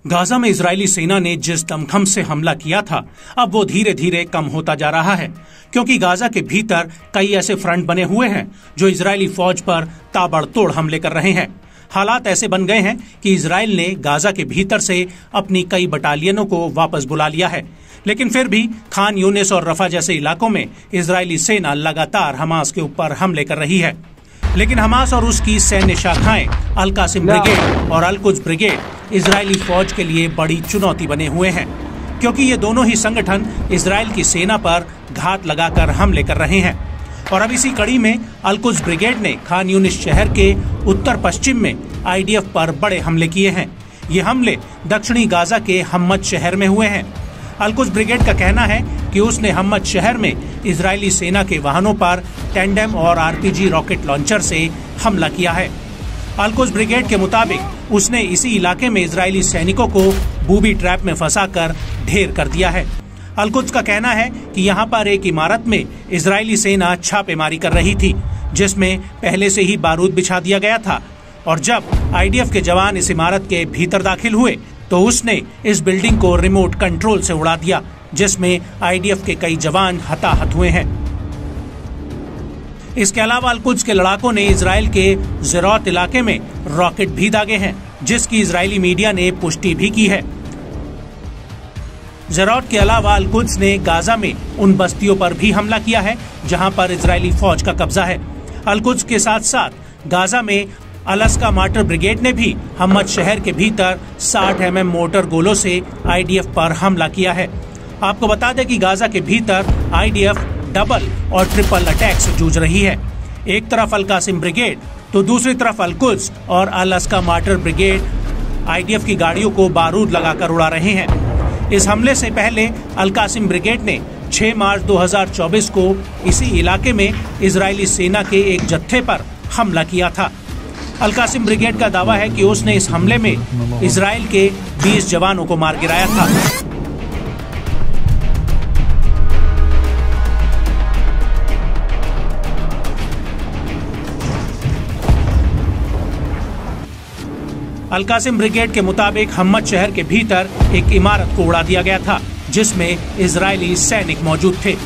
Gaza में Israeli सेना ने जिस दमखम से हमला किया था, अब वो धीरे धीरे कम होता जा रहा है, क्योंकि गाजा के भीतर कई ऐसे फ्रंट बने हुए हैं जो इजरायली फौज पर ताबड़तोड़ हमले कर रहे हैं। हालात ऐसे बन गए हैं कि इजराइल ने गाजा के भीतर से अपनी कई बटालियनों को वापस बुला लिया है, लेकिन फिर भी खान यूनिस और रफा जैसे इलाकों में इजरायली सेना लगातार हमास के ऊपर हमले कर रही है। लेकिन हमास और उसकी सैन्य शाखाएं अल कासिम ब्रिगेड और अल कुद्स ब्रिगेड इजरायली फौज के लिए बड़ी चुनौती बने हुए हैं, क्योंकि ये दोनों ही संगठन इजराइल की सेना पर घात लगाकर हमले कर रहे हैं। और अब इसी कड़ी में अल कुद्स ब्रिगेड ने खान यूनिस शहर के उत्तर पश्चिम में आईडीएफ पर बड़े हमले किए हैं। ये हमले दक्षिणी गाजा के हम्मत शहर में हुए हैं। अल कुद्स ब्रिगेड का कहना है कि उसने हम्मत शहर में इजरायली सेना के वाहनों पर टैंडेम और आरपीजी रॉकेट लॉन्चर से हमला किया है। अल कुद्स ब्रिगेड के मुताबिक उसने इसी इलाके में इजरायली सैनिकों को बूबी ट्रैप में फंसाकर ढेर कर दिया है। अल कुद्स का कहना है कि यहाँ पर एक इमारत में इजरायली सेना छापेमारी कर रही थी, जिसमें पहले से ही बारूद बिछा दिया गया था, और जब आईडीएफ के जवान इस इमारत के भीतर दाखिल हुए तो उसने इस बिल्डिंग को रिमोट कंट्रोल से उड़ा दिया, जिसमें आईडीएफ के कई जवान हताहत हुए हैं। इसके अलावा अल कुद्स के लड़ाकों ने इजराइल के ज़ेरौत इलाके में रॉकेट भी दागे हैं, जिसकी इजरायली मीडिया ने पुष्टि भी की है। ज़ेरौत के अलावा अल कुद्स ने गाजा में उन बस्तियों पर भी हमला किया है जहां पर इजरायली फौज का कब्जा है। अल कुद्स के साथ साथ गाजा में अलास्का मार्टर ब्रिगेड ने भी हम्मत शहर के भीतर 60 mm मोर्टर गोलों से आईडीएफ पर हमला किया है। आपको बता दें कि गाजा के भीतर आईडीएफ डबल और ट्रिपल अटैक से जूझ रही है। एक तरफ अल कासिम ब्रिगेड तो दूसरी तरफ अल कुद्स और अलास्का मार्टर ब्रिगेड आईडीएफ की गाड़ियों को बारूद लगाकर उड़ा रहे हैं। इस हमले से पहले अल कासिम ब्रिगेड ने 6 मार्च 2024 को इसी इलाके में इजरायली सेना के एक जत्थे पर हमला किया था। अल कासिम ब्रिगेड का दावा है कि उसने इस हमले में इजराइल के 20 जवानों को मार गिराया था। अल कासिम ब्रिगेड के मुताबिक हम्मत शहर के भीतर एक इमारत को उड़ा दिया गया था, जिसमें इजरायली सैनिक मौजूद थे।